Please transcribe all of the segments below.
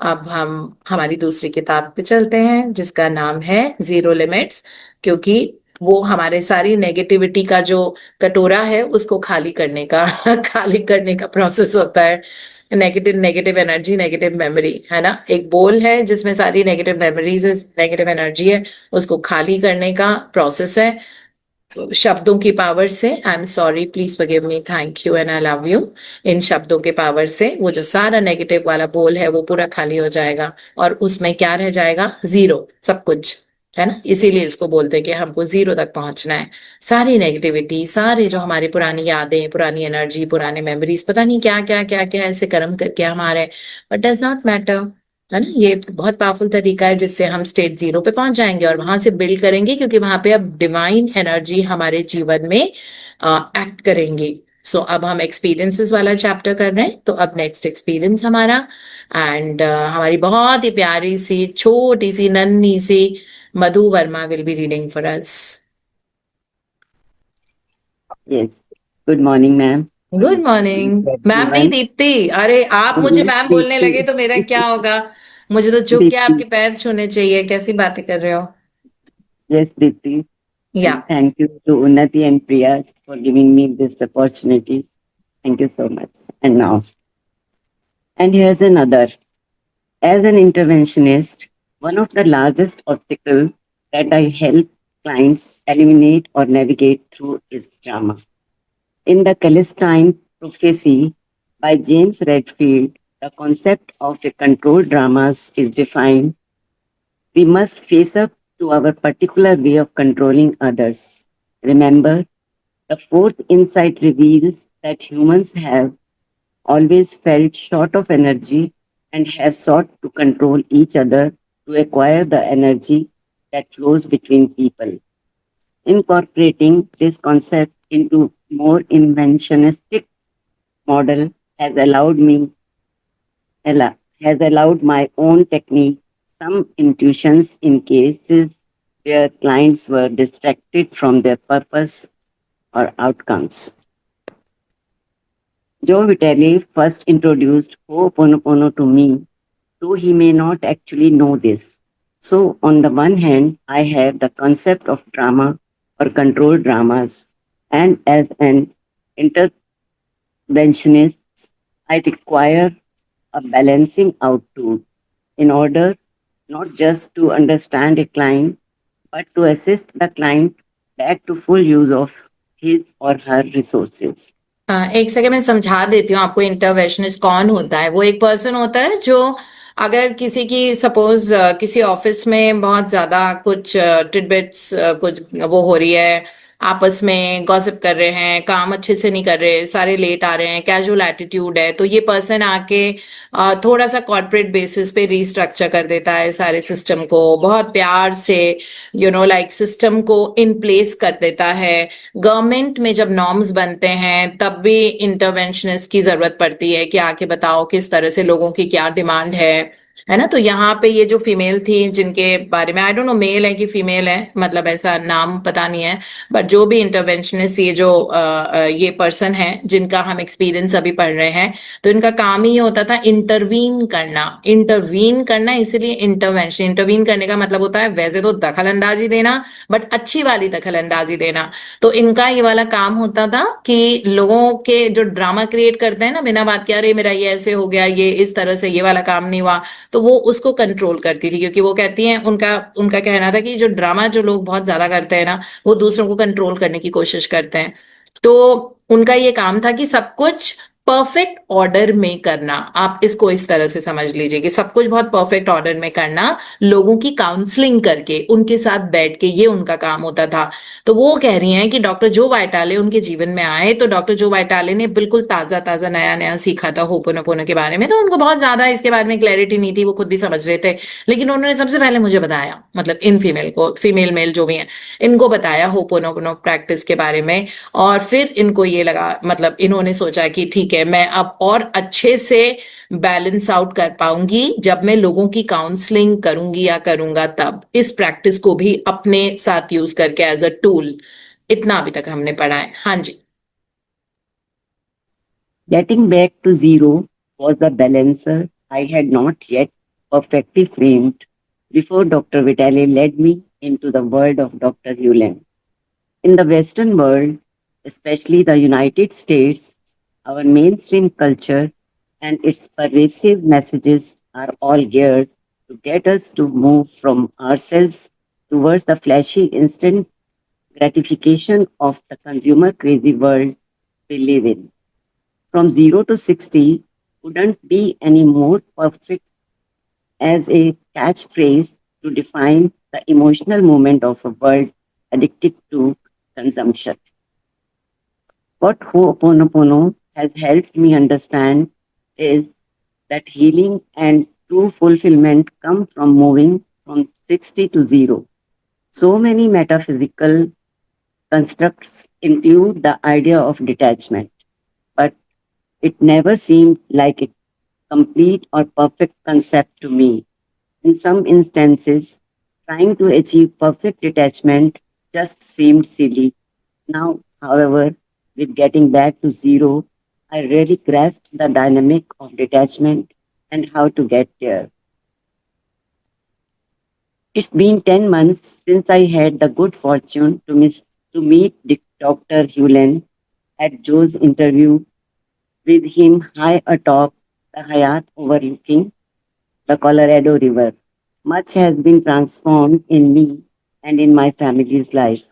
अब हम हमारी दूसरी किताब पे चलते हैं जिसका नाम है जीरो लिमिट्स, क्योंकि वो हमारे सारी नेगेटिविटी का जो कटोरा है उसको खाली करने का खाली करने का प्रोसेस होता है। Negative negative energy, negative memory है ना, एक बोल है जिसमें सारी नेगेटिव मेमोरीज, नेगेटिव एनर्जी है, उसको खाली करने का प्रोसेस है शब्दों की पावर से। I am sorry, please forgive me, thank you and I love you. इन शब्दों के पावर से वो जो सारा नेगेटिव वाला बोल है वो पूरा खाली हो जाएगा और उसमें क्या रह जाएगा? जीरो, सब कुछ, है ना। इसीलिए इसको बोलते हैं कि हमको जीरो तक पहुंचना है। सारी नेगेटिविटी, सारे जो हमारी पुरानी यादें, पुरानी एनर्जी, पुराने मेमोरीज, पता नहीं क्या क्या क्या क्या ऐसे कर्म करके हमारे, बट डज नॉट मैटर, है ना। ये बहुत पावरफुल तरीका है जिससे हम स्टेट जीरो पे पहुंच जाएंगे और वहां से बिल्ड करेंगे, क्योंकि वहां पे अब डिवाइन एनर्जी हमारे जीवन में एक्ट करेंगी। सो अब हम एक्सपीरियंसेस वाला चैप्टर कर रहे हैं, तो अब नेक्स्ट एक्सपीरियंस हमारा, एंड हमारी बहुत ही प्यारी सी छोटी सी नन्ही सी Madhu Verma will be reading for us. Yes. Good morning, ma'am. Good Good morning morning, ma'am, नहीं everyone. दीप्ति। अरे आप मुझे Yes, मैम बोलने लगे Deepti. तो मेरा क्या होगा? मुझे तो झुक के आपके Deepti. पैर छूने चाहिए, कैसी बातें कर रहे हो? Yes, Deepti. या And thank you to Unnati and Priya for giving me this opportunity. Thank you so much. And now, and here's another. As an interventionist, one of the largest obstacles that I help clients eliminate or navigate through is drama. In the Celestine Prophecy by James Redfield, the concept of a controlled dramas is defined. We must face up to our particular way of controlling others. Remember, the fourth insight reveals that humans have always felt short of energy and have sought to control each other to acquire the energy that flows between people. Incorporating this concept into more inventionistic model has allowed my own technique some intuitions in cases where clients were distracted from their purpose or outcomes. Joe Vitale first introduced Ho'oponopono to me, though he may not actually know this. So, on the one hand, I have the concept of drama or controlled dramas, and as an interventionist, I require a balancing out tool in order not just to understand a client, but to assist the client back to full use of his or her resources. एक second में समझा देती हूँ आपको। Interventionist कौन होता है? वो एक पर्सन होता है जो, अगर किसी की सपोज किसी ऑफिस में बहुत ज्यादा कुछ टिडबिट्स कुछ वो हो रही है, आपस में गॉसिप कर रहे हैं, काम अच्छे से नहीं कर रहे, सारे लेट आ रहे हैं, कैजुअल एटीट्यूड है, तो ये पर्सन आके थोड़ा सा कॉर्पोरेट बेसिस पे रीस्ट्रक्चर कर देता है सारे सिस्टम को, बहुत प्यार से लाइक सिस्टम को इन प्लेस कर देता है। गवर्नमेंट में जब नॉर्म्स बनते हैं तब भी इंटरवेंशनिस्ट की जरूरत पड़ती है कि आके बताओ किस तरह से लोगों की क्या डिमांड है ना। तो यहाँ पे ये जो फीमेल थी जिनके बारे में, आई डोंट नो मेल है कि फीमेल है, मतलब ऐसा नाम पता नहीं है, बट जो भी इंटरवेंशनिस्ट, ये जो ये पर्सन है जिनका हम एक्सपीरियंस अभी पढ़ रहे हैं, तो इनका काम ही होता था इंटरवीन करना। इंटरवीन करना, इसीलिए इंटरवेंशन, इंटरवीन करने का मतलब होता है वैसे तो दखल अंदाजी देना, बट अच्छी वाली दखल अंदाजी देना। तो इनका ये वाला काम होता था कि लोगों के जो ड्रामा क्रिएट करते हैं ना बिना बात के, अरे मेरा ये ऐसे हो गया, ये इस तरह से ये वाला काम नहीं हुआ, तो वो उसको कंट्रोल करती थी, क्योंकि वो कहती हैं, उनका उनका कहना था कि जो ड्रामा जो लोग बहुत ज्यादा करते हैं ना, वो दूसरों को कंट्रोल करने की कोशिश करते हैं। तो उनका ये काम था कि सब कुछ परफेक्ट ऑर्डर में करना। आप इसको इस तरह से समझ लीजिए कि सब कुछ बहुत परफेक्ट ऑर्डर में करना, लोगों की काउंसलिंग करके उनके साथ बैठ के, ये उनका काम होता था। तो वो कह रही हैं कि डॉक्टर जो वाइटाले उनके जीवन में आए, तो डॉक्टर जो वाइटाले ने बिल्कुल ताजा ताजा नया नया सीखा था होपोनोपोनो के बारे में, तो उनको बहुत ज्यादा इसके बारे में क्लैरिटी नहीं थी, वो खुद भी समझ रहे थे, लेकिन उन्होंने सबसे पहले मुझे बताया, मतलब इन फीमेल को, फीमेल मेल जो भी हैं, इनको बताया होपोनोपोनो प्रैक्टिस के बारे में। और फिर इनको ये लगा, मतलब इन्होंने सोचा कि ठीक है, मैं अब और अच्छे से बैलेंस आउट कर पाऊंगी जब मैं लोगों की काउंसलिंग करूंगी या करूंगा, तब इस प्रैक्टिस को भी अपने साथ यूज करके एज अ टूल। इतना अभी तक हमने पढ़ा है। हाँ जी। Getting back to zero was the balancer I had not yet perfectly framed before Dr. Vitale led me into the world of Dr. Hewlin. In the Western world, especially the United States, our mainstream culture and its pervasive messages are all geared to get us to move from ourselves towards the flashy instant gratification of the consumer crazy world we live in. From 0 to 60 wouldn't be any more perfect as a catchphrase to define the emotional moment of a world addicted to consumption. What Ho'oponopono has helped me understand is that healing and true fulfillment come from moving from 60 to 0. So many metaphysical constructs include the idea of detachment, but it never seemed like a complete or perfect concept to me. In some instances, trying to achieve perfect detachment just seemed silly. Now, however, with getting back to zero, I really grasped the dynamic of detachment and how to get there. It's been 10 months since I had the good fortune to meet Dr. Hewlin at Joe's interview with him high atop the Hyatt overlooking the Colorado River. Much has been transformed in me and in my family's life.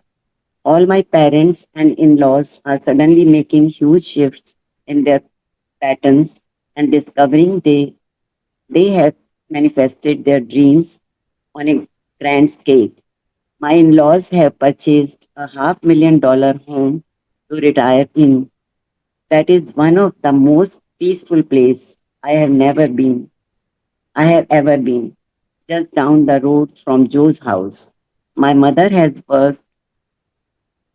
All my parents and in laws are suddenly making huge shifts in their patterns and discovering they have manifested their dreams on a grand scale. My in laws have purchased a $500,000 home to retire in. That is one of the most peaceful places I have ever been, just down the road from Joe's house. My mother has worked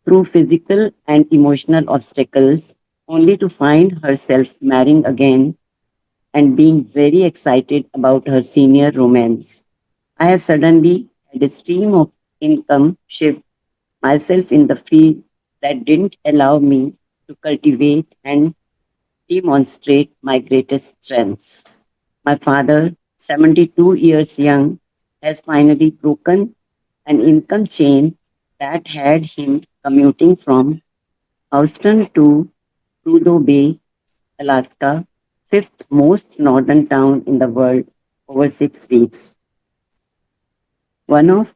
through physical and emotional obstacles only to find herself marrying again and being very excited about her senior romance. I have suddenly had a stream of income shift myself in the field that didn't allow me to cultivate and demonstrate my greatest strengths. My father, 72 years young, has finally broken an income chain that had him commuting from Houston to Prudhoe Bay, Alaska, fifth most northern town in the world, over 6 weeks. One of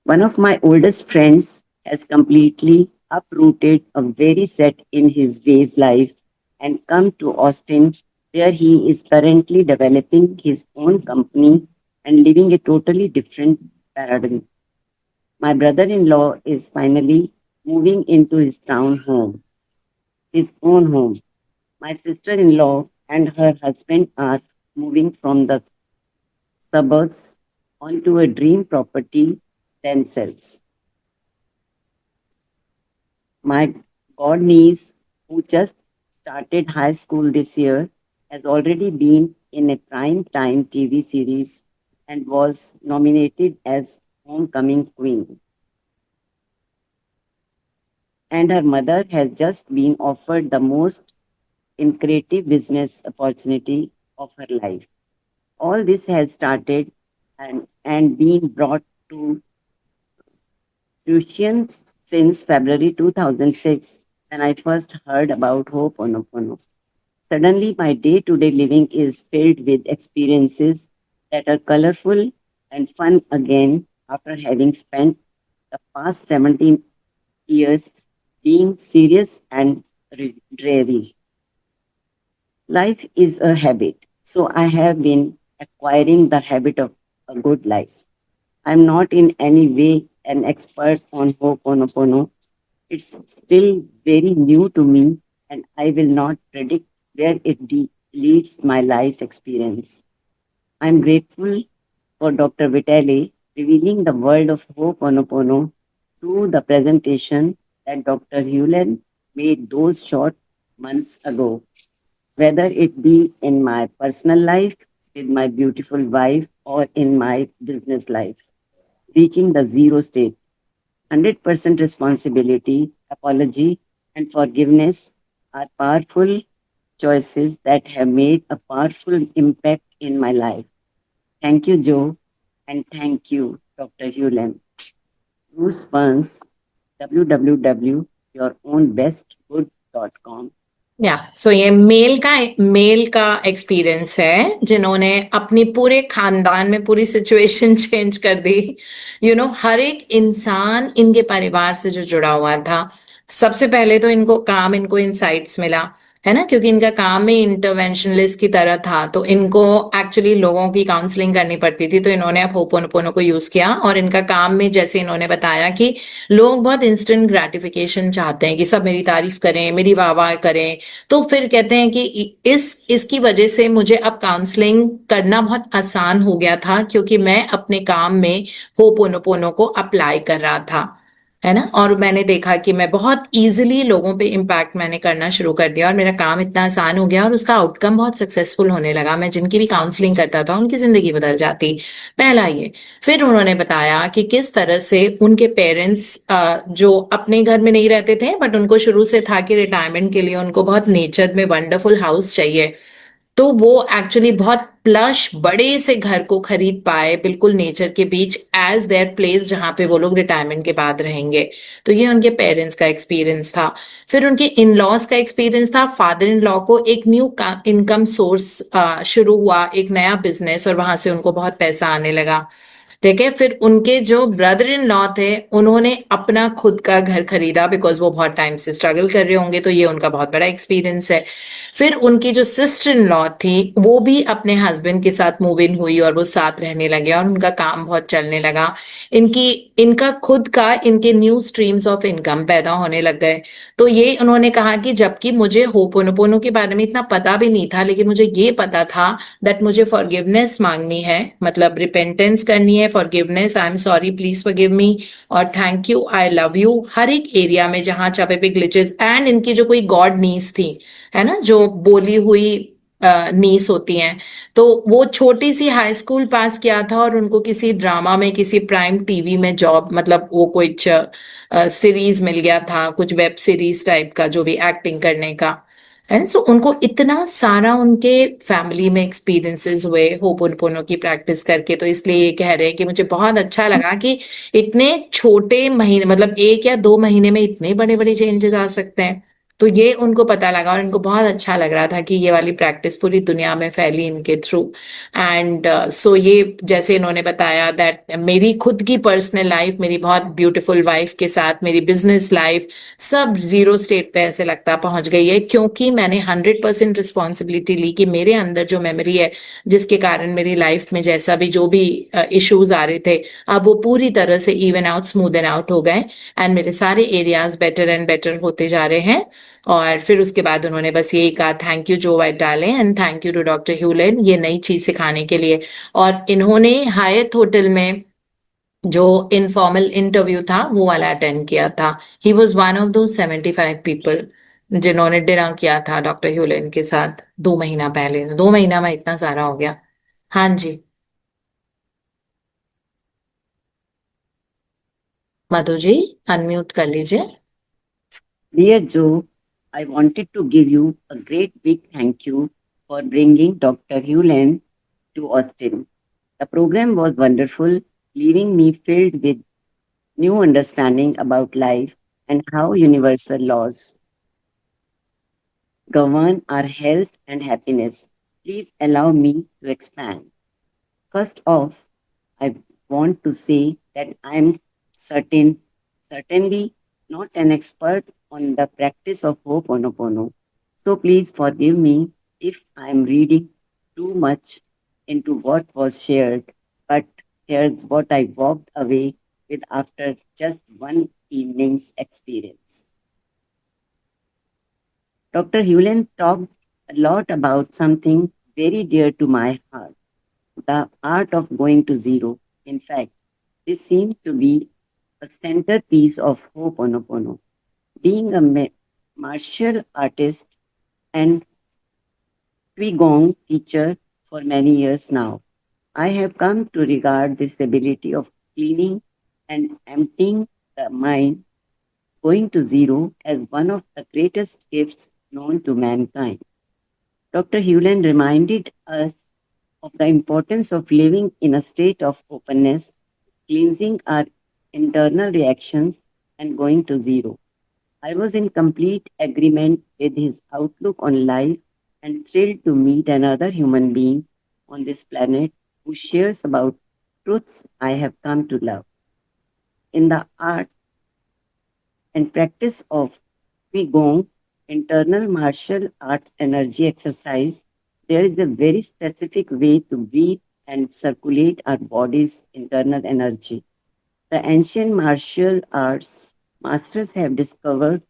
One of my oldest friends has completely uprooted a very set in his ways life and come to Austin, where he is currently developing his own company and living a totally different paradigm. My brother in law is finally moving into his town home, his own home. My sister in law and her husband are moving from the suburbs onto a dream property themselves. My god niece, who just started high school this year, has already been in a prime time TV series and was nominated as Homecoming Queen. And her mother has just been offered the most creative business opportunity of her life. All this has started and been brought to fruition since February 2006 when I first heard about Ho'oponopono. Suddenly, my day to day living is filled with experiences that are colorful and fun again after having spent the past 17 years being serious and dreary. Life is a habit, so I have been acquiring the habit of a good life. I'm not in any way an expert on Ho'oponopono. It's still very new to me, and I will not predict where leads my life experience. I'm grateful for Dr. Vitale revealing the world of Ho'oponopono through the presentation that Dr. Hewlin made those short months ago. Whether it be in my personal life with my beautiful wife or in my business life, reaching the zero state. 100% responsibility, apology, and forgiveness are powerful choices that have made a powerful impact in my life. Thank you, Joe, and thank you, Dr. Hewlin. Bruce Burns, www.yourownbestgood.com. या सो ये mail का experience है जिन्होंने अपनी पूरे खानदान में पूरी सिचुएशन चेंज कर दी। हर एक इंसान इनके परिवार से जो जुड़ा हुआ था, सबसे पहले तो इनको इनसाइट्स मिला, है ना, क्योंकि इनका काम ही इंटरवेंशनलिस्ट की तरह था, तो इनको एक्चुअली लोगों की काउंसलिंग करनी पड़ती थी, तो इन्होंने अब होपोनोपोनो को यूज किया। और इनका काम में, जैसे इन्होंने बताया, कि लोग बहुत इंस्टेंट ग्रेटिफिकेशन चाहते हैं कि सब मेरी तारीफ करें, मेरी वाह वाह करें। तो फिर कहते हैं कि इसकी वजह से मुझे अब काउंसलिंग करना बहुत आसान हो गया था, क्योंकि मैं अपने काम में होपोनोपोनो को अप्लाई कर रहा था, है ना। और मैंने देखा कि मैं बहुत इजीली लोगों पे इम्पैक्ट मैंने करना शुरू कर दिया, और मेरा काम इतना आसान हो गया और उसका आउटकम बहुत सक्सेसफुल होने लगा। मैं जिनकी भी काउंसलिंग करता था उनकी जिंदगी बदल जाती। पहला ये। फिर उन्होंने बताया कि किस तरह से उनके पेरेंट्स, जो अपने घर में नहीं रहते थे, बट उनको शुरू से था कि रिटायरमेंट के लिए उनको बहुत नेचर में वंडरफुल हाउस चाहिए, तो वो एक्चुअली बहुत प्लश बड़े से घर को खरीद पाए, बिल्कुल नेचर के बीच, एज देयर प्लेस जहां पे वो लोग रिटायरमेंट के बाद रहेंगे। तो ये उनके पेरेंट्स का एक्सपीरियंस था। फिर उनके इन लॉज का एक्सपीरियंस था। फादर इन लॉ को एक न्यू इनकम सोर्स शुरू हुआ, एक नया बिजनेस, और वहां से उनको बहुत पैसा आने लगा। ठीक है। फिर उनके जो ब्रदर इन लॉ थे, उन्होंने अपना खुद का घर खरीदा, बिकॉज वो बहुत टाइम से स्ट्रगल कर रहे होंगे, तो ये उनका बहुत बड़ा एक्सपीरियंस है। फिर उनकी जो सिस्टर इन लॉ थी, वो भी अपने हस्बैंड के साथ मूव इन हुई, और वो साथ रहने लगे, और उनका काम बहुत चलने लगा। इनकी इनका खुद का इनके न्यू स्ट्रीम्स ऑफ इनकम पैदा होने लग गए। तो ये उन्होंने कहा कि जबकि मुझे होपोनोपोनो के बारे में इतना पता भी नहीं था, लेकिन मुझे ये पता था दैट मुझे फॉरगिवनेस मांगनी है, मतलब रिपेंटेंस करनी है, forgiveness, I am sorry, please forgive me, और thank you, I love you, हर एक एरिया में जहां चाहे पे ग्लिचेस। एंड इनकी जो कोई गॉड नीस थी, है ना, जो बोली हुई नीस होती हैं, तो वो छोटी सी हाई स्कूल पास किया था, और उनको किसी ड्रामा में, किसी प्राइम टीवी में जॉब, मतलब वो कुछ सीरीज मिल गया था, कुछ वेब सीरीज टाइप का, जो भी एक्टिंग करने का। एंड सो उनको इतना सारा उनके फैमिली में एक्सपीरियंसेस हुए होपोनोपोनो की प्रैक्टिस करके। तो इसलिए ये कह रहे हैं कि मुझे बहुत अच्छा लगा कि इतने छोटे महीने, मतलब 1 या 2 महीने में इतने बड़े बड़े चेंजेस आ सकते हैं। तो ये उनको पता लगा, और इनको बहुत अच्छा लग रहा था कि ये वाली प्रैक्टिस पूरी दुनिया में फैली इनके थ्रू। एंड सो ये, जैसे इन्होंने बताया दैट मेरी खुद की पर्सनल लाइफ, मेरी बहुत ब्यूटीफुल वाइफ के साथ मेरी बिजनेस लाइफ, सब जीरो स्टेट पे ऐसे लगता पहुंच गई है, क्योंकि मैंने 100% रिस्पॉन्सिबिलिटी ली कि मेरे अंदर जो मेमोरी है, जिसके कारण मेरी लाइफ में जैसा भी जो भी इश्यूज आ रहे थे, अब वो पूरी तरह से इवन आउट, स्मूदन आउट हो गए, एंड मेरे सारे एरियाज बेटर एंड बेटर होते जा रहे हैं। और फिर उसके बाद उन्होंने बस यही कहा, थैंक यू जो वाइट डाले, and thank you to doctor Hew Len, ये नई चीज सिखाने के लिए। और इन्होंने हायत होटल में जो इनफॉर्मल इंटरव्यू था, वो वाला अटेंड किया था। ही वॉज वन ऑफ दो 75 पीपल जिन्होंने डिनर किया था डॉक्टर ह्यूलेन के साथ 2 महीना पहले। 2 महीना में इतना सारा हो गया। हाँ जी, मधु जी, अनम्यूट कर लीजिए। Dear Joe, I wanted to give you a great big thank you for bringing Dr. Hewlin to Austin. The program was wonderful, leaving me filled with new understanding about life and how universal laws govern our health and happiness. Please allow me to expand. First off, I want to say that I am certainly not an expert on the practice of Ho'oponopono. So please forgive me if I am reading too much into what was shared, but here's what I walked away with after just one evening's experience. Dr. Hewlin talked a lot about something very dear to my heart, the art of going to zero. In fact, this seemed to be a centerpiece of Ho'oponopono. Being a martial artist and Qigong teacher for many years now, I have come to regard this ability of cleaning and emptying the mind, going to zero, as one of the greatest gifts known to mankind. Dr. Hewlin reminded us of the importance of living in a state of openness, cleansing our internal reactions, and going to zero. I was in complete agreement with his outlook on life and thrilled to meet another human being on this planet who shares about truths I have come to love. In the art and practice of Qigong, internal martial art energy exercise, there is a very specific way to breathe and circulate our body's internal energy. The ancient martial arts masters have discovered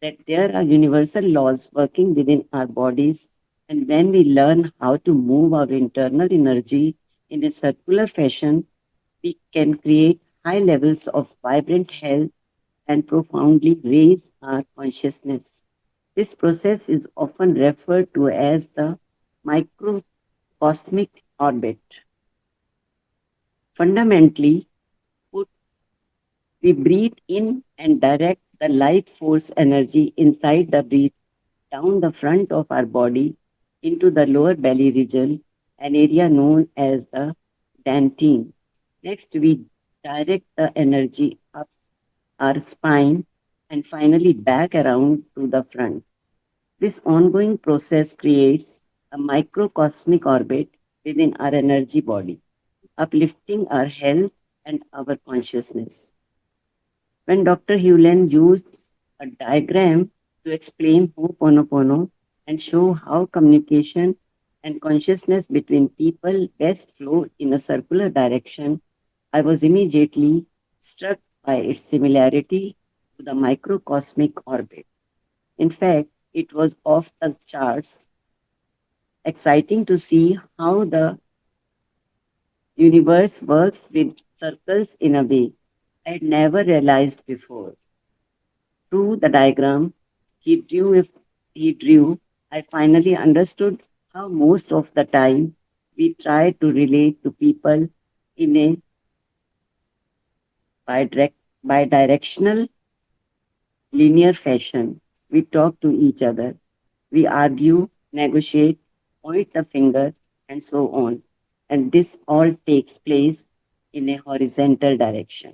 that there are universal laws working within our bodies, and when we learn how to move our internal energy in a circular fashion, we can create high levels of vibrant health and profoundly raise our consciousness. This process is often referred to as the microcosmic orbit. Fundamentally, put, we breathe in and direct the life force energy inside the breath down the front of our body into the lower belly region, an area known as the dantian. Next, we direct the energy up our spine and finally back around to the front. This ongoing process creates a microcosmic orbit within our energy body, uplifting our health and our consciousness. When Dr. Hewlin used a diagram to explain Ho'oponopono and show how communication and consciousness between people best flow in a circular direction, I was immediately struck by its similarity to the microcosmic orbit. In fact, it was off the charts exciting to see how the universe works with circles in a way I had never realized before. Through the diagram he drew, I finally understood how most of the time we try to relate to people in a bidirectional linear fashion. We talk to each other, we argue, negotiate, point the finger, and so on. And this all takes place in a horizontal direction.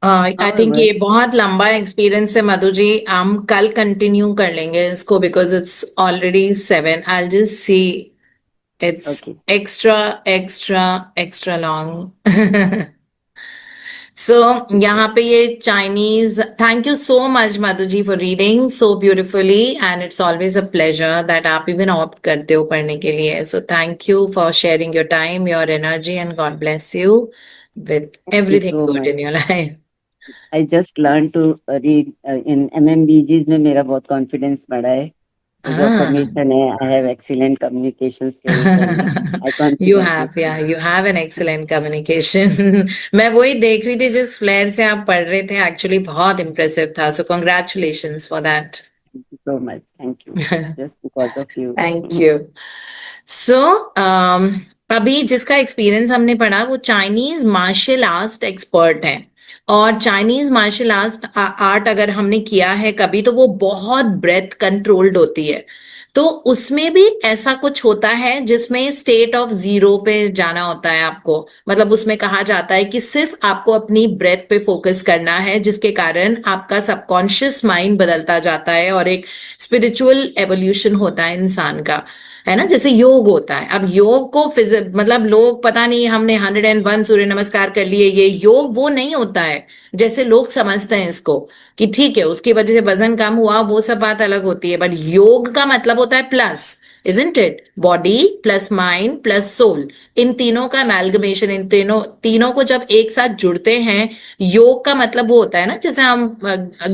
I think However, ये बहुत लंबा experience है मधु जी. हम कल continue कर लेंगे इसको because it's already 7. I just see it's okay, extra extra extra long. So okay. यहाँ पे ये Chinese. Thank you so much Madhu ji for reading so beautifully and it's always a pleasure that आप इवन ऑप्ट करते हो पढ़ने के लिए. So thank you for sharing your time, your energy and God bless you with Thank you everything so good in your much. life. I just learned to read in MMBGs में मेरा बहुत confidence बढ़ा है. तो जो Ah, affirmation है, I have excellent communication skills and I you confidently have, yeah, speak. you have an excellent communication. मैं वही देख रही थी जिस फ्लेयर से आप पढ़ रहे थे. एक्चुअली बहुत इम्प्रेसिव था. सो congratulations for that. Thank you so much. Thank you. Just because of you. Thank you. So अभी जिसका एक्सपीरियंस हमने पढ़ा वो चाइनीज मार्शल आर्ट एक्सपर्ट है. और चाइनीज मार्शल आर्ट अगर हमने किया है कभी तो वो बहुत ब्रेथ कंट्रोल्ड होती है. तो उसमें भी ऐसा कुछ होता है जिसमें स्टेट ऑफ जीरो पे जाना होता है आपको. मतलब उसमें कहा जाता है कि सिर्फ आपको अपनी ब्रेथ पे फोकस करना है जिसके कारण आपका सबकॉन्शियस माइंड बदलता जाता है और एक स्पिरिचुअल एवोल्यूशन होता है इंसान का. है ना, जैसे योग होता है. अब योग को मतलब लोग पता नहीं हमने 101 सूर्य नमस्कार कर लिए, ये योग वो नहीं होता है जैसे लोग समझते हैं इसको कि ठीक है उसकी वजह से वजन कम हुआ, वो सब बात अलग होती है. बट योग का मतलब होता है plus, isn't it? Body plus mind plus soul, इन तीनों का अमेलगमेशन, इन तीनों को जब एक साथ जुड़ते हैं. योग का मतलब वो होता है ना, जैसे हम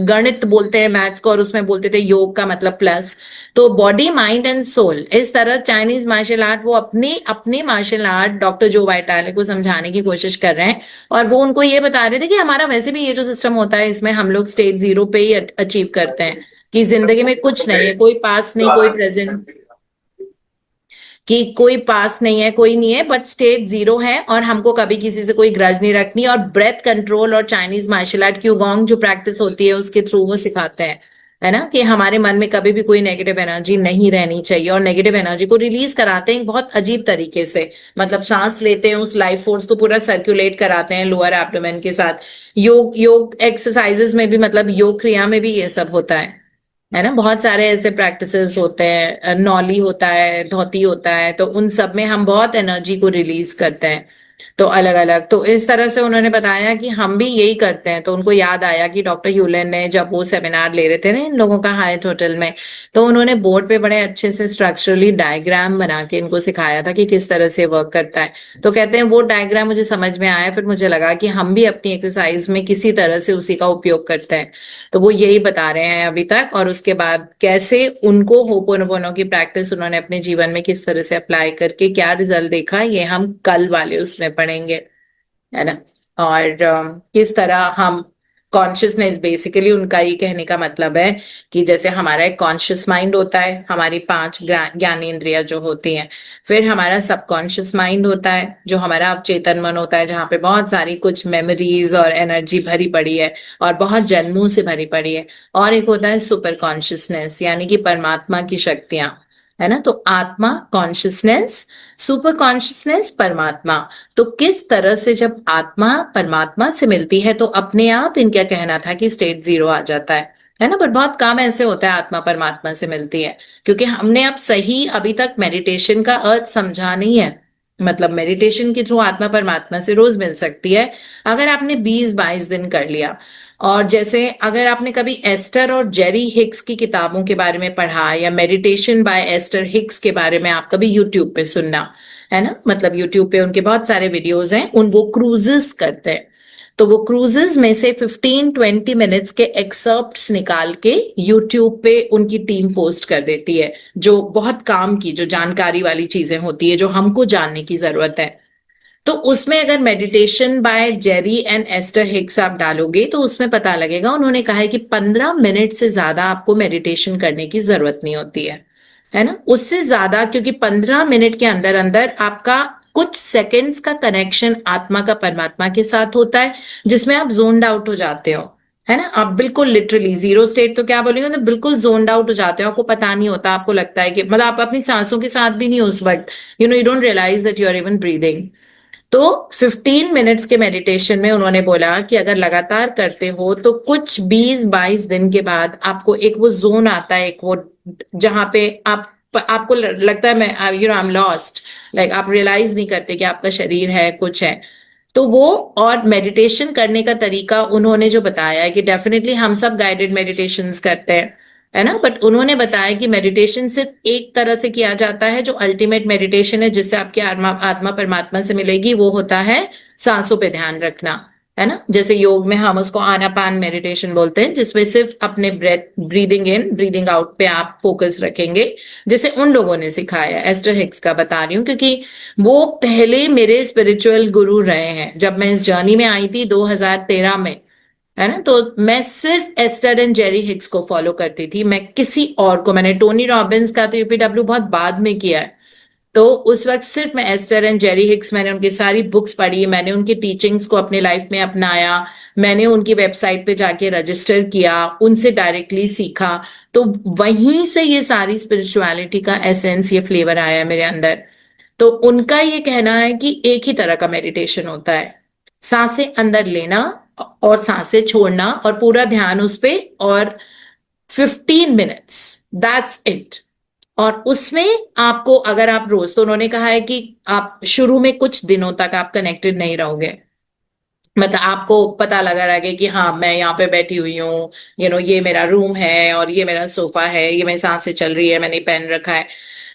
गणित बोलते हैं मैथ्स को और उसमें बोलते थे योग का मतलब प्लस. तो बॉडी माइंड एंड सोल, इस तरह चाइनीज मार्शल आर्ट वो अपनी मार्शल आर्ट डॉक्टर जो वाइटाले को समझाने की कोशिश कर रहे हैं. और वो उनको ये बता रहे थे कि हमारा वैसे भी ये जो सिस्टम होता है इसमें हम लोग स्टेट जीरो पे ही अचीव करते हैं कि जिंदगी में कुछ नहीं है, कोई पास नहीं, कोई प्रेजेंट, कि कोई पास नहीं है, कोई नहीं है, बट स्टेट जीरो है. और हमको कभी किसी से कोई ग्रज नहीं रखनी. और ब्रेथ कंट्रोल और चाइनीज मार्शल आर्ट क्यूगोंग जो प्रैक्टिस होती है उसके थ्रू वो सिखाते हैं. है ना, कि हमारे मन में कभी भी कोई नेगेटिव एनर्जी नहीं रहनी चाहिए, और नेगेटिव एनर्जी को रिलीज कराते हैं बहुत अजीब तरीके से। मतलब सांस लेते हैं, उस लाइफ फोर्स को पूरा सर्कुलेट कराते हैं लोअर एब्डोमेन के साथ। योग योग एक्सरसाइजेस में भी, मतलब योग क्रिया में भी ये सब होता है ना। बहुत सारे ऐसे प्रैक्टिसेस होते हैं, नौली होता है, धोती होता है, तो उन सब में हम बहुत एनर्जी को रिलीज करते हैं। तो अलग अलग, तो इस तरह से उन्होंने बताया कि हम भी यही करते हैं। तो उनको याद आया कि डॉक्टर ह्यूलन ने जब वो सेमिनार ले रहे थे ना इन लोगों का हायत होटल में, तो उन्होंने बोर्ड पे बड़े अच्छे से स्ट्रक्चरली डायग्राम बना के इनको सिखाया था कि किस तरह से वर्क करता है। तो कहते हैं वो डायग्राम मुझे समझ में आया, फिर मुझे लगा कि हम भी अपनी एक्सरसाइज में किसी तरह से उसी का उपयोग करते हैं। तो वो यही बता रहे हैं अभी तक, और उसके बाद कैसे उनको होपोनोपोनो की प्रैक्टिस उन्होंने अपने जीवन में किस तरह से अप्लाई करके क्या रिजल्ट देखा, ये हम कल वाले उसमें पढ़ेंगे, है ना। और किस तरह हम कॉन्शियसनेस, बेसिकली उनका ये कहने का मतलब है कि जैसे हमारा एक कॉन्शियस माइंड होता है, हमारी 5 ज्ञानेंद्रियां जो होती हैं, फिर हमारा सबकॉन्शियस माइंड होता है जो हमारा अवचेतन मन होता है, जहाँ पे बहुत सारी कुछ मेमोरीज और एनर्जी भरी पड़ी है और बहुत जन्मों से भरी पड़ी है। और एक होता है सुपर कॉन्शियसनेस, यानी कि परमात्मा की शक्तियां, है ना। तो आत्मा कॉन्शियसनेस, सुपर कॉन्शियसनेस परमात्मा। तो किस तरह से जब आत्मा परमात्मा से मिलती है तो अपने आप, इनका कहना था कि स्टेट 0 आ जाता है ना। बट बहुत कम ऐसे होता है आत्मा परमात्मा से मिलती है, क्योंकि हमने अब सही अभी तक मेडिटेशन का अर्थ समझा नहीं है। मतलब मेडिटेशन के थ्रू आत्मा परमात्मा से रोज मिल सकती है अगर आपने 20-22 दिन कर लिया। और जैसे अगर आपने कभी एस्टर और जेरी हिक्स की किताबों के बारे में पढ़ा, या मेडिटेशन बाय एस्टर हिक्स के बारे में आप कभी यूट्यूब पे सुनना, है ना। मतलब यूट्यूब पे उनके बहुत सारे वीडियोस हैं, उन वो क्रूजेस करते हैं। तो वो क्रूजेस में से 15-20 मिनट्स के एक्सर्प्ट्स निकाल के यूट्यूब पे उनकी टीम पोस्ट कर देती है, जो बहुत काम की, जो जानकारी वाली चीजें होती है, जो हमको जानने की जरूरत है। तो उसमें अगर meditation by Jerry and Esther Hicks आप डालोगे तो उसमें पता लगेगा, उन्होंने कहा है कि 15 मिनट से ज्यादा आपको मेडिटेशन करने की जरूरत नहीं होती है ना। उससे ज्यादा, क्योंकि 15 मिनट के अंदर अंदर आपका कुछ सेकंड्स का कनेक्शन आत्मा का परमात्मा के साथ होता है, जिसमें आप जोन्ड आउट हो जाते हो, है ना। आप बिल्कुल लिटरली जीरो स्टेट तो क्या बोलेंगे, तो बिल्कुल जोन्ड आउट हो जाते हो, आपको पता नहीं होता, आपको लगता है कि मतलब आप अपनी सांसों के साथ भी नहीं हो उस वक्त, you don't realize that you are even breathing. तो 15 मिनट्स के मेडिटेशन में उन्होंने बोला कि अगर लगातार करते हो तो कुछ 20-22 दिन के बाद आपको एक वो जोन आता है, एक वो जहां पे आपको लगता है मैं आई एम लॉस्ट, लाइक आप रियलाइज नहीं करते कि आपका शरीर है, कुछ है। तो वो, और मेडिटेशन करने का तरीका उन्होंने जो बताया है कि डेफिनेटली हम सब गाइडेड मेडिटेशंस करते हैं, है ना। बट उन्होंने बताया कि मेडिटेशन सिर्फ एक तरह से किया जाता है, जो अल्टीमेट मेडिटेशन है जिससे आपकी आत्मा आत्मा परमात्मा से मिलेगी, वो होता है सांसों पे ध्यान रखना, है ना। जैसे योग में हम उसको आनापान मेडिटेशन बोलते हैं, जिसमें सिर्फ अपने breath, breathing in breathing out पे आप फोकस रखेंगे, जैसे उन लोगों ने सिखाया। एस्टर हिक्स का बता रही हूँ क्योंकि वो पहले मेरे स्पिरिचुअल गुरु रहे हैं। जब मैं इस जर्नी में आई थी 2013 में, है ना, तो मैं सिर्फ एस्टर एंड जेरी हिक्स को फॉलो करती थी, मैं किसी और को, मैंने टोनी रॉबिन्स का तो यूपीडब्ल्यू बहुत बाद में किया है। तो उस वक्त सिर्फ मैं एस्टर एंड जेरी हिक्स, मैंने उनकी सारी बुक्स पढ़ी, मैंने उनकी टीचिंग्स को अपने लाइफ में अपनाया, मैंने उनकी वेबसाइट पे जाके रजिस्टर किया, उनसे डायरेक्टली सीखा। तो वहीं से ये सारी स्पिरिचुअलिटी का एसेंस, ये फ्लेवर आया है मेरे अंदर। तो उनका ये कहना है कि एक ही तरह का मेडिटेशन होता है, सांसें अंदर लेना और सांसें छोड़ना और पूरा ध्यान उस पे, और 15 मिनट्स, दैट्स इट। और उसमें आपको, अगर आप रोज, तो उन्होंने कहा है कि आप शुरू में कुछ दिनों तक आप कनेक्टेड नहीं रहोगे, मतलब आपको पता लगा रहेगा कि हाँ मैं यहाँ पे बैठी हुई हूँ, ये मेरा रूम है और ये मेरा सोफा है, ये मेरी सांसें चल रही है, मैंने पेन रखा है।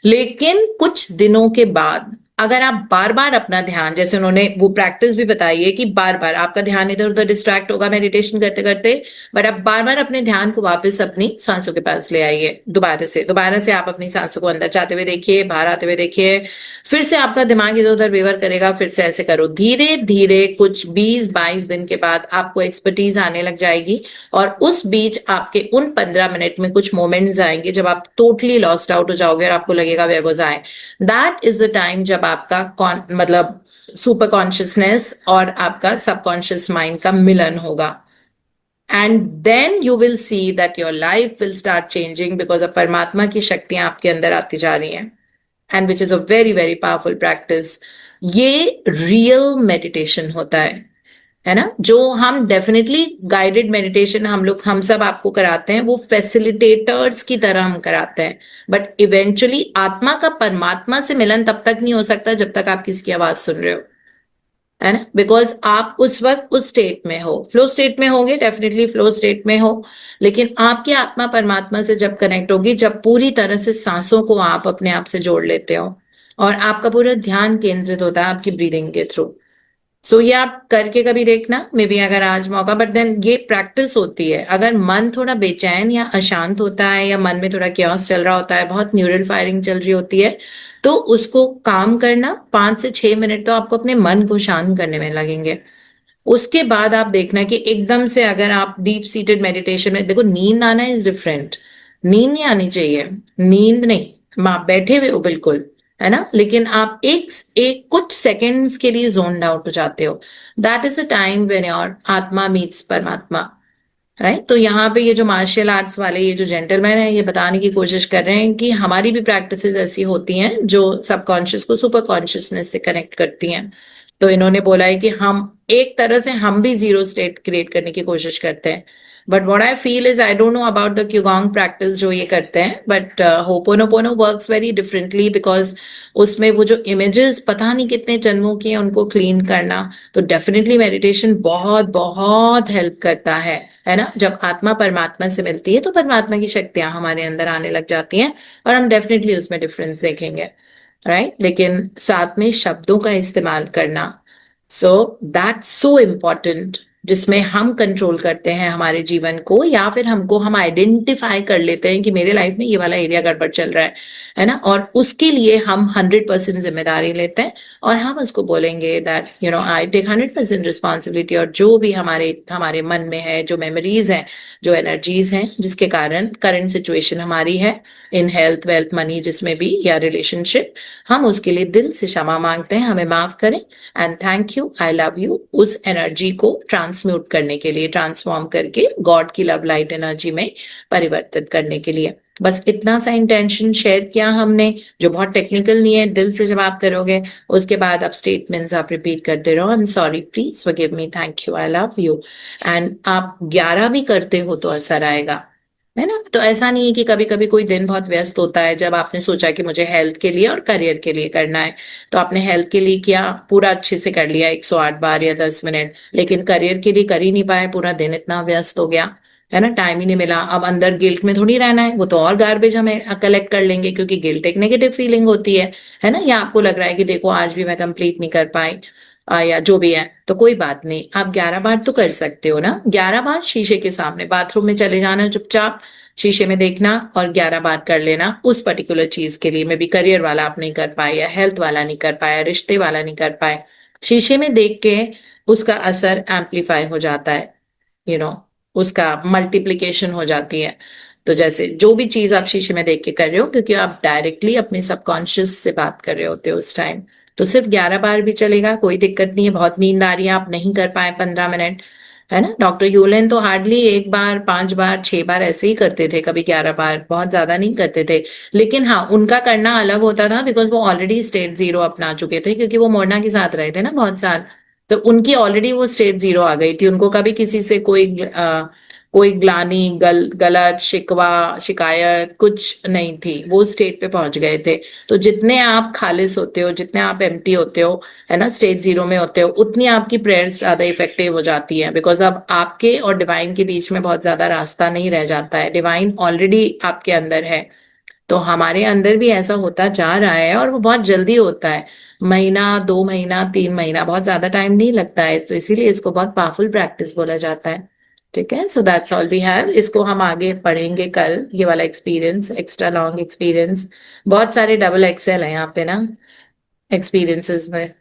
लेकिन कुछ दिनों के बाद अगर आप बार बार अपना ध्यान, जैसे उन्होंने वो प्रैक्टिस भी बताई है कि बार बार आपका ध्यान इधर उधर डिस्ट्रैक्ट होगा मेडिटेशन करते करते, बट आप बार बार अपने ध्यान को वापस अपनी सांसों के पास ले आइए। दोबारा से आप अपनी सांसों को अंदर जाते हुए देखिए, बाहर आते हुए देखिए, फिर से आपका दिमाग इधर उधर वेवर करेगा, फिर से ऐसे करो। धीरे धीरे कुछ 20-22 दिन के बाद आपको एक्सपर्टीज आने लग जाएगी, और उस बीच आपके उन 15 मिनट में कुछ मोमेंट्स आएंगे जब आप टोटली लॉस्ट आउट हो जाओगे और आपको लगेगा वे was I. That is the time जब आपका मतलब सुपर कॉन्शियसनेस और आपका सबकॉन्शियस माइंड का मिलन होगा, and then you will see that your life will start changing, because अब परमात्मा की शक्तियां आपके अंदर आती जा रही हैं, and which is a very very powerful practice. ये रियल मेडिटेशन होता है ना, जो हम डेफिनेटली गाइडेड मेडिटेशन हम सब आपको कराते हैं, वो फैसिलिटेटर्स की तरह हम कराते हैं, बट इवेंचुअली आत्मा का परमात्मा से मिलन तब तक नहीं हो सकता जब तक आप किसी की आवाज सुन रहे हो, है ना, बिकॉज आप उस वक्त उस स्टेट में हो, फ्लो स्टेट में होंगे, डेफिनेटली फ्लो स्टेट में हो, लेकिन आपकी आत्मा परमात्मा से जब कनेक्ट होगी, जब पूरी तरह से सांसों को आप अपने आप से जोड़ लेते हो और आपका पूरा ध्यान केंद्रित होता है आपकी ब्रीदिंग के थ्रू। सो ये आप करके कभी देखना, मे बी अगर आज मौका, बट देन ये प्रैक्टिस होती है। अगर मन थोड़ा बेचैन या अशांत होता है, या मन में थोड़ा क्योस चल रहा होता है, बहुत न्यूरल फायरिंग चल रही होती है, तो उसको काम करना 5 से 6 मिनट तो आपको अपने मन को शांत करने में लगेंगे। उसके बाद आप देखना कि एकदम से अगर आप डीप सीटेड मेडिटेशन में, देखो नींद आना इज डिफरेंट, नींद नहीं आनी चाहिए, नींद नहीं, आप बैठे हुए हो बिल्कुल, है ना, लेकिन आप एक कुछ सेकंड्स के लिए जोन आउट हो जाते हो, that is a time when your आत्मा मीट्स परमात्मा, राइट। तो यहाँ पे ये जो मार्शल आर्ट्स वाले ये जो जेंटलमैन है, ये बताने की कोशिश कर रहे हैं कि हमारी भी प्रैक्टिसेस ऐसी होती हैं जो सबकॉन्शियस को सुपर कॉन्शियसनेस से कनेक्ट करती हैं। तो इन्होंने बोला है कि हम एक तरह से हम भी जीरो स्टेट क्रिएट करने की कोशिश करते हैं, but what I feel is, I don't know about the qigong practice जो ये करते हैं, but ho'oponopono works very differently, because उसमें वो जो इमेजेस पता नहीं कितने जन्मों की हैं उनको क्लीन करना, तो डेफिनेटली मेडिटेशन बहुत बहुत हेल्प करता है ना। जब आत्मा परमात्मा से मिलती है तो परमात्मा की शक्तियां हमारे अंदर आने लग जाती हैं, और हम डेफिनेटली उसमें डिफरेंस देखेंगे, राइट। लेकिन साथ में शब्दों का इस्तेमाल करना, सो दैट्स सो इम्पॉर्टेंट, जिसमें हम कंट्रोल करते हैं हमारे जीवन को, या फिर हम आइडेंटिफाई कर लेते हैं कि मेरे लाइफ में ये वाला एरिया गड़बड़ चल रहा है ना, और उसके लिए हम 100% जिम्मेदारी लेते हैं, और हम उसको बोलेंगे दैट आई टेक 100% रिस्पॉन्सिबिलिटी, और जो भी हमारे हमारे मन में है, जो मेमोरीज हैं, जो एनर्जीज हैं, जिसके कारण करंट सिचुएशन हमारी है इन हेल्थ वेल्थ मनी जिसमें भी, या रिलेशनशिप, हम उसके लिए दिल से क्षमा मांगते हैं, हमें माफ करें, and thank you, I love you, उस एनर्जी को ट्रांसम्यूट करने के लिए, ट्रांसफॉर्म करके गॉड की लव लाइट एनर्जी में परिवर्तित करने के लिए। बस इतना सा इंटेंशन शेयर किया हमने, जो बहुत टेक्निकल नहीं है, दिल से जब आप करोगे, उसके बाद आप स्टेटमेंट्स आप रिपीट करते रहो, आई am sorry, please forgive me, thank you, I love you, and आप 11 भी करते हो तो असर आएगा, है ना। तो ऐसा नहीं है कि कभी कभी कोई दिन बहुत व्यस्त होता है, जब आपने सोचा कि मुझे हेल्थ के लिए और करियर के लिए करना है, तो आपने हेल्थ के लिए किया, पूरा अच्छे से कर लिया 108 बार या 10 मिनट, लेकिन करियर के लिए कर ही नहीं पाए, पूरा दिन इतना व्यस्त हो गया, है ना, टाइम ही नहीं मिला। अब अंदर गिल्ट में थोड़ी रहना है, वो तो और गार्बेज हमें कलेक्ट कर लेंगे, क्योंकि गिल्ट एक नेगेटिव फीलिंग होती है ना, या आपको लग रहा है कि देखो आज भी मैं कंप्लीट नहीं कर पाई, या जो भी है, तो कोई बात नहीं, आप 11 बार तो कर सकते हो ना, 11 बार शीशे के सामने बाथरूम में चले जाना, चुपचाप शीशे में देखना और 11 बार कर लेना उस पर्टिकुलर चीज के लिए। मे बी करियर वाला आप नहीं कर पाए, या हेल्थ वाला नहीं कर पाया, रिश्ते वाला नहीं कर पाए, शीशे में देख के उसका असर एम्पलीफाई हो जाता है, यू नो उसका मल्टीप्लिकेशन हो जाती है। तो जैसे जो भी चीज आप शीशे में देख के कर रहे हो, क्योंकि आप डायरेक्टली अपने सबकॉन्शियस से बात कर रहे होते हो उस टाइम, तो सिर्फ 11 बार भी चलेगा, कोई दिक्कत नहीं है। बहुत नींद आ रही है, आप नहीं कर पाए 15 मिनट, है ना, डॉक्टर ह्यूलेन तो हार्डली 1 बार, 5 बार, 6 बार ऐसे ही करते थे, कभी 11 बार, बहुत ज्यादा नहीं करते थे। लेकिन हाँ, उनका करना अलग होता था, बिकॉज वो ऑलरेडी स्टेट जीरो अपना चुके थे, क्योंकि वो मोरना के साथ रहे थे ना बहुत साल, तो उनकी ऑलरेडी वो स्टेट जीरो आ गई थी, उनको कभी किसी से कोई ग्लानी, गलत शिकवा, शिकायत कुछ नहीं थी, वो स्टेट पे पहुंच गए थे। तो जितने आप खालिस होते हो, जितने आप एम्प्टी होते हो, है ना, स्टेज जीरो में होते हो, उतनी आपकी प्रेयर्स ज्यादा इफेक्टिव हो जाती है, बिकॉज अब आपके और डिवाइन के बीच में बहुत ज्यादा रास्ता नहीं रह जाता है, डिवाइन ऑलरेडी आपके अंदर है। तो हमारे अंदर भी ऐसा होता जा रहा है, और वो बहुत जल्दी होता है, महीना, 2 महीना, 3 महीना, बहुत ज्यादा टाइम नहीं लगता है, तो इसीलिए इसको बहुत पावरफुल प्रैक्टिस बोला जाता है। ठीक है, so that's all we have. इसको हम आगे पढ़ेंगे कल, ये वाला एक्सपीरियंस, एक्स्ट्रा लॉन्ग एक्सपीरियंस, बहुत सारे डबल एक्सेल है यहाँ पे ना एक्सपीरियंसेस में।